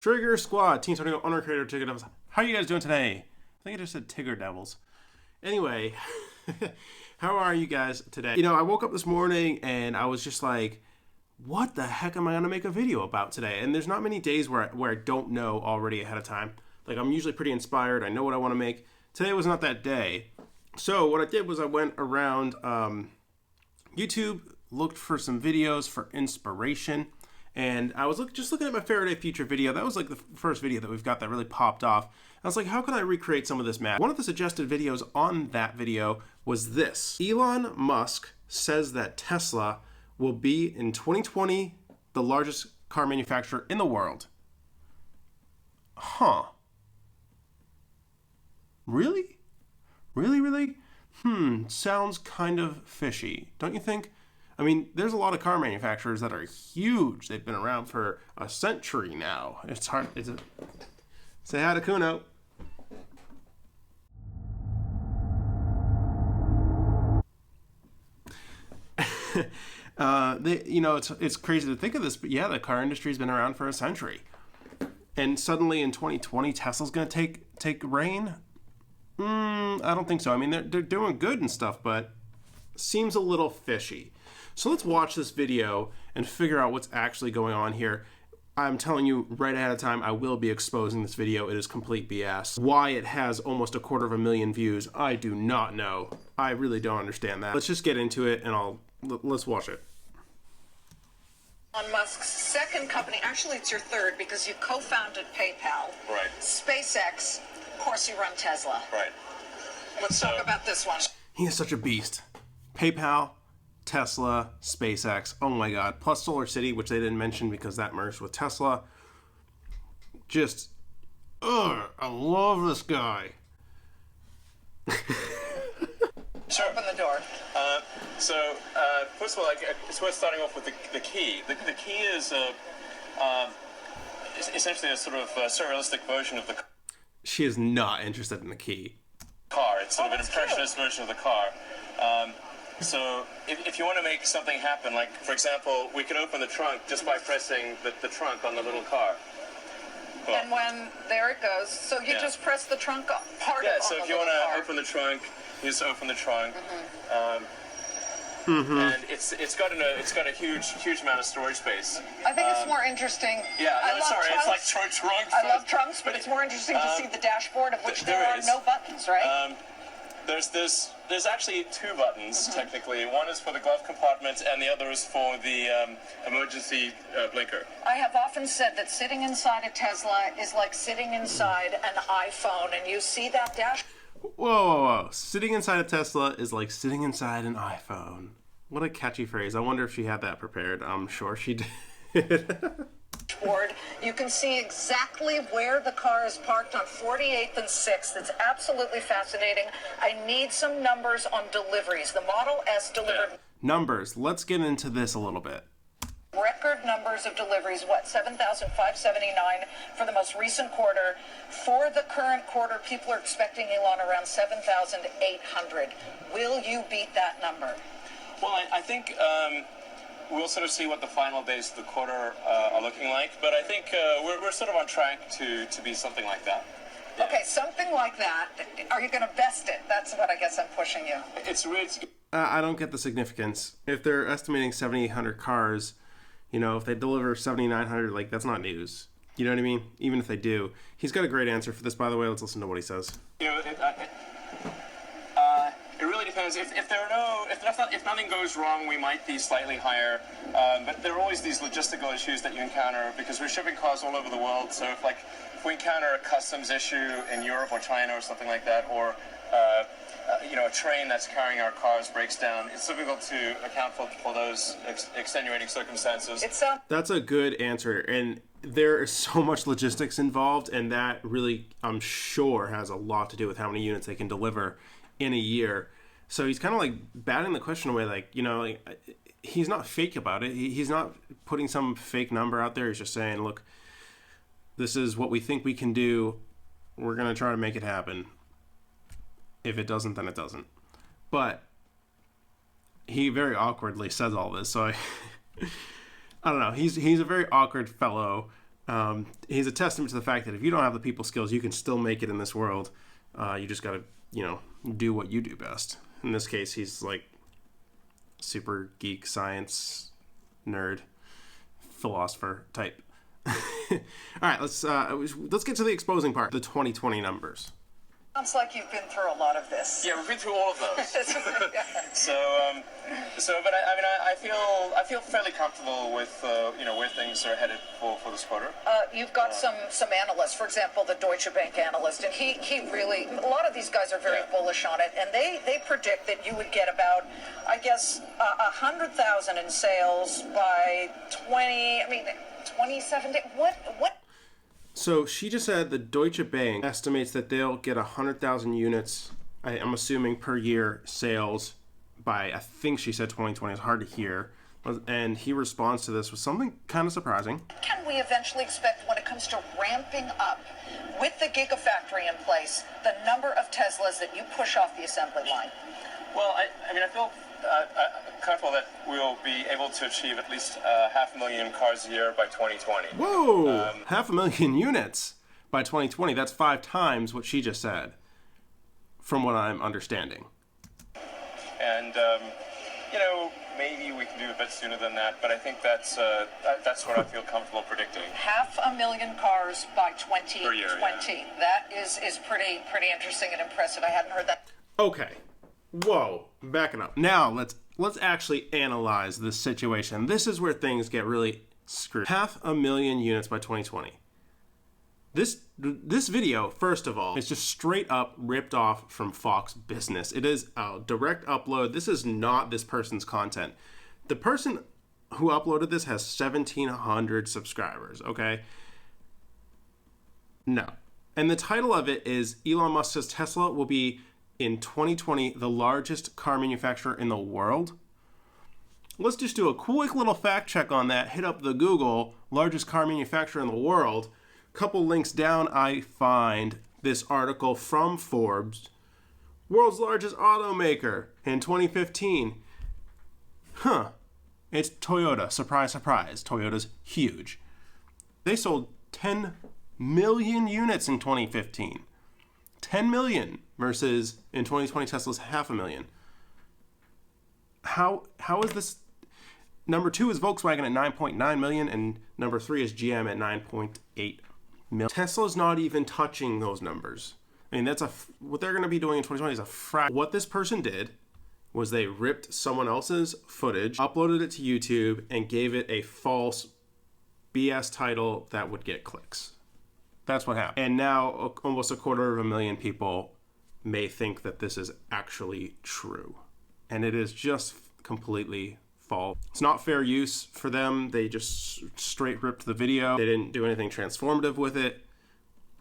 Trigger Squad, Team Tornado, Honor Creator, Tigger Devils. How are you guys doing today? I think I just said Tigger Devils. Anyway, how are you guys today? You know, I woke up this morning and I was just like, what the heck am I going to make a video about today? And there's not many days where I don't know already ahead of time. Like, I'm usually pretty inspired. I know what I want to make. Today was not that day. So what I did was I went around YouTube, looked for some videos for inspiration. And I was just looking at my Faraday Future video. That was like the first video that we've got that really popped off. I was like, how can I recreate some of this magic? One of the suggested videos on that video was this. Elon Musk says that Tesla will be, in 2020, the largest car manufacturer in the world. Huh. Really? Really? Sounds kind of fishy, don't you think? I mean, there's a lot of car manufacturers that are huge. They've been around for a century now. It's hard. Say hi to Kuno. It's crazy to think of this, but yeah, the car industry's been around for a century. And suddenly in 2020, Tesla's going to take reign? I don't think so. I mean, they're doing good and stuff, but seems a little fishy. So let's watch this video and figure out what's actually going on here. I'm telling you right ahead of time, I will be exposing this video. It is complete BS. Why it has almost 250,000 views, I do not know. I really don't understand that. Let's just get into it and let's watch it. Elon Musk's second company, actually it's your third because you co-founded PayPal. Right. SpaceX, of course you run Tesla. Right. Let's talk about this one. He is such a beast. PayPal, Tesla, SpaceX, oh my god, plus Solar City, which they didn't mention because that merged with Tesla. Just, I love this guy. Sure. Open the door. First of all, it's worth starting off with the key. The key is essentially a sort of surrealistic version of the She is not interested in the key. car. It's sort of an impressionist version of the car. So if you want to make something happen, like, for example, we could open the trunk just by pressing the trunk on the little car. Well, And when, there it goes. So you just press the trunk part yeah, of so on if the you want little to car. open the trunk, you just open the trunk. And it's got a huge amount of storage space. I think it's more interesting. Yeah, I love it's like trunks. trunks. I love trunks, but it's more interesting to see the dashboard of which there are no buttons, right? There's actually two buttons, technically. One is for the glove compartment, and the other is for the emergency blinker. I have often said that sitting inside a Tesla is like sitting inside an iPhone, and you see that dash. Whoa. Sitting inside a Tesla is like sitting inside an iPhone. What a catchy phrase. I wonder if she had that prepared. I'm sure she did. Dashboard, you can see exactly where the car is parked on 48th and 6th. It's absolutely fascinating. I need some numbers on deliveries. The Model S delivered Numbers. Let's get into this a little bit. record numbers of deliveries, 7,579 for the most recent quarter. For the current quarter, people are expecting, Elon, around 7,800. Will you beat that number? Well, I think we'll sort of see what the final days of the quarter are looking like, but I think we're sort of on track to be something like that. Yeah. Okay, something like that. Are you going to best it? That's what I guess I'm pushing you. It's I don't get the significance. If they're estimating 7,800 cars, if they deliver 7,900, like, that's not news. You know what I mean? Even if they do. He's got a great answer for this, by the way. Let's listen to what he says. It really depends. If nothing goes wrong, we might be slightly higher. But there are always these logistical issues that you encounter because we're shipping cars all over the world. So if we encounter a customs issue in Europe or China or something like that, or a train that's carrying our cars breaks down, it's difficult to account for those extenuating circumstances. That's a good answer, and there is so much logistics involved, and that really, I'm sure, has a lot to do with how many units they can deliver in a year. So he's kind of like batting the question away, he's not fake about it. He's not putting some fake number out there. He's just saying, look, this is what we think we can do. We're going to try to make it happen. If it doesn't, then it doesn't. But he very awkwardly says all this, so I don't know. He's a very awkward fellow. He's a testament to the fact that if you don't have the people skills, you can still make it in this world. You just got to, do what you do best. In this case, he's like super geek, science, nerd, philosopher type. All right, let's get to the exposing part. The 2020 numbers. Sounds like you've been through a lot of this. Yeah, we've been through all of those. But I feel fairly comfortable with where things are headed for this quarter. You've got some analysts, for example, the Deutsche Bank analyst, and he really, a lot of these guys are very bullish on it, and they predict that you would get about, I guess, 100,000 in sales by 2017. What? So she just said the Deutsche Bank estimates that they'll get 100,000 units, I'm assuming, per year sales by, I think she said 2020. It's hard to hear. And he responds to this with something kind of surprising. Can we eventually expect, when it comes to ramping up with the Gigafactory in place, the number of Teslas that you push off the assembly line? Well, I feel comfortable that we'll be able to achieve at least 500,000 cars a year by 2020. Whoa! 500,000 units by 2020. That's 5 times what she just said, from what I'm understanding. And, maybe we can do a bit sooner than that, but I think that's what I feel comfortable predicting. 500,000 cars by 2020. Per year, yeah. That is pretty interesting and impressive. I hadn't heard that. Okay. Whoa, backing up. Now let's actually analyze this situation. This is where things get really screwed. 500,000 units by 2020. This video, first of all, is just straight up ripped off from Fox Business. It is a direct upload. This is not this person's content. The person who uploaded this has 1,700 subscribers, okay? No. And the title of it is Elon Musk says Tesla will be, in 2020, the largest car manufacturer in the world. Let's just do a quick little fact check on that. Hit up the Google, largest car manufacturer in the world. Couple links down, I find this article from Forbes. World's largest automaker in 2015. It's Toyota. Surprise, surprise. Toyota's huge. They sold 10 million units in 2015. 10 million versus in 2020 Tesla's 500,000. How is this? Number 2 is Volkswagen at 9.9 million, and number 3 is GM at 9.8 million. Tesla's not even touching those numbers. I mean, what they're going to be doing in 2020 is a fraction. What this person did was they ripped someone else's footage, uploaded it to YouTube, and gave it a false BS title that would get clicks. That's what happened. And now almost 250,000 people may think that this is actually true. And it is just completely false. It's not fair use for them. They just straight ripped the video. They didn't do anything transformative with it.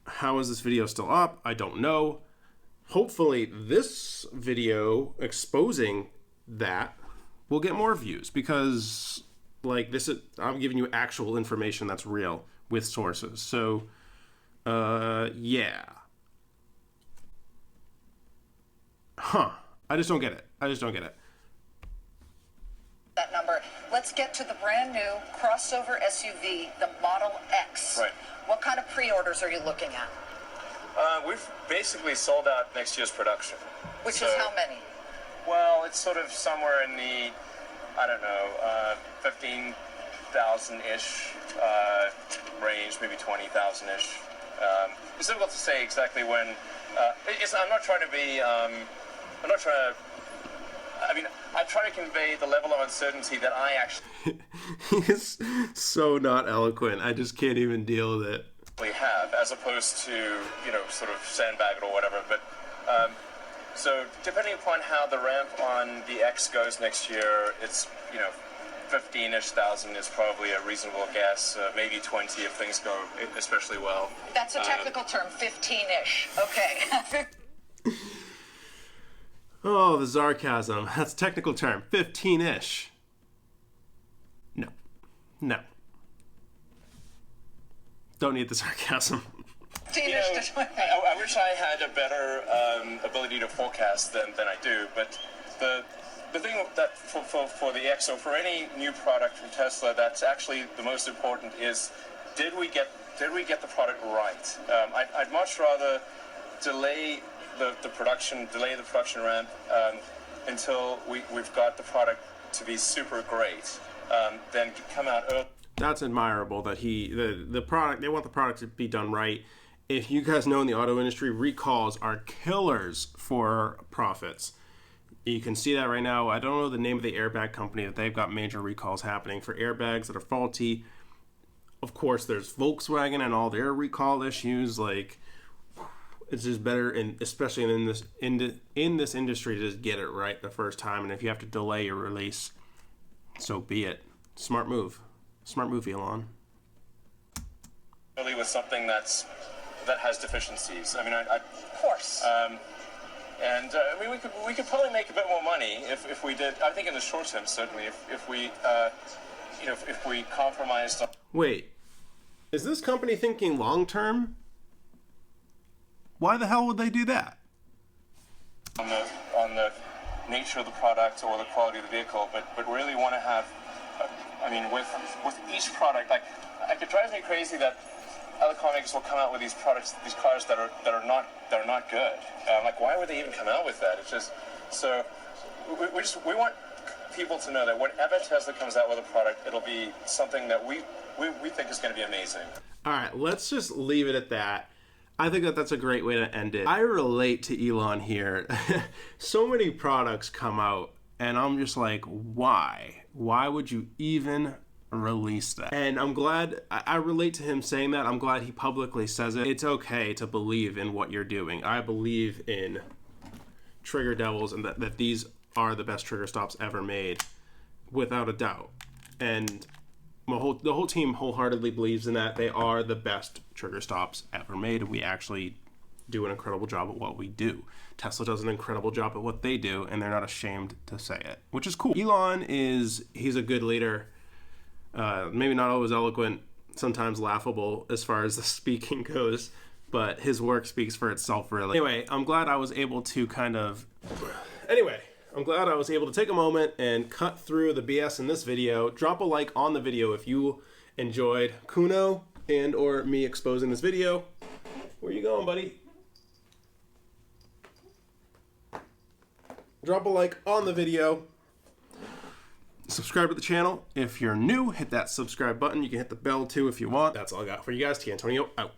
How is this video still up? I don't know. Hopefully this video exposing that will get more views, because I'm giving you actual information that's real with sources. So yeah. I just don't get it. That number. Let's get to the brand new crossover SUV, the Model X. Right. What kind of pre-orders are you looking at? We've basically sold out next year's production. Which is how many? Well, it's sort of somewhere in the, 15,000-ish range, maybe 20,000-ish. It's difficult to say exactly when. I'm not trying to be. I try to convey the level of uncertainty that I actually. He's so not eloquent. I just can't even deal with it. Have, as opposed to, sort of sandbag it or whatever. But so depending upon how the ramp on the X goes next year, it's 15-ish thousand is probably a reasonable guess. Maybe 20 if things go especially well. That's a technical term, 15-ish. Okay. Oh, the sarcasm. That's a technical term. 15-ish. No. Don't need the sarcasm. I wish I had a better ability to forecast than I do, but the thing that for the X, or for any new product from Tesla, that's actually the most important is, did we get did we get the product right? I'd much rather delay the production ramp until we've got the product to be super great, then come out early. That's admirable that the product, they want the product to be done right. If you guys know, in the auto industry, recalls are killers for profits. You can see that right now. I don't know the name of the airbag company, that they've got major recalls happening for airbags that are faulty. Of course, there's Volkswagen and all their recall issues. Like, it's just better, and especially in this industry, to just get it right the first time. And if you have to delay your release, so be it. Smart move, Elon. Really, with something that has deficiencies. I mean, of course. And I mean, we could probably make a bit more money if we did. I think in the short term, certainly, if we if we compromised. Wait, is this company thinking long term? Why the hell would they do that? On the nature of the product or the quality of the vehicle, but really want to have. I mean, with each product, like, it drives me crazy that other car makers will come out with these products, these cars that are not good. Like, why would they even come out with that? It's just so we want people to know that whenever Tesla comes out with a product, it'll be something that we think is going to be amazing. All right, let's just leave it at that. I think that's a great way to end it. I relate to Elon here. So many products come out, and I'm just like, why? Why would you even release that? And I'm glad, I relate to him saying that. I'm glad he publicly says it. It's okay to believe in what you're doing. I believe in Trigger Devils, and that these are the best trigger stops ever made, without a doubt. And the whole team wholeheartedly believes in that. They are the best trigger stops ever made, and we actually do an incredible job at what we do. Tesla does an incredible job at what they do, and they're not ashamed to say it, which is cool. Elon he's a good leader. Maybe not always eloquent, sometimes laughable as far as the speaking goes, but his work speaks for itself, really. Anyway, I'm glad I was able to take a moment and cut through the BS in this video. Drop a like on the video if you enjoyed Kuno and or me exposing this video. Where you going, buddy? Drop a like on the video. Subscribe to the channel. If you're new, hit that subscribe button. You can hit the bell too if you want. That's all I got for you guys. T. Antonio out.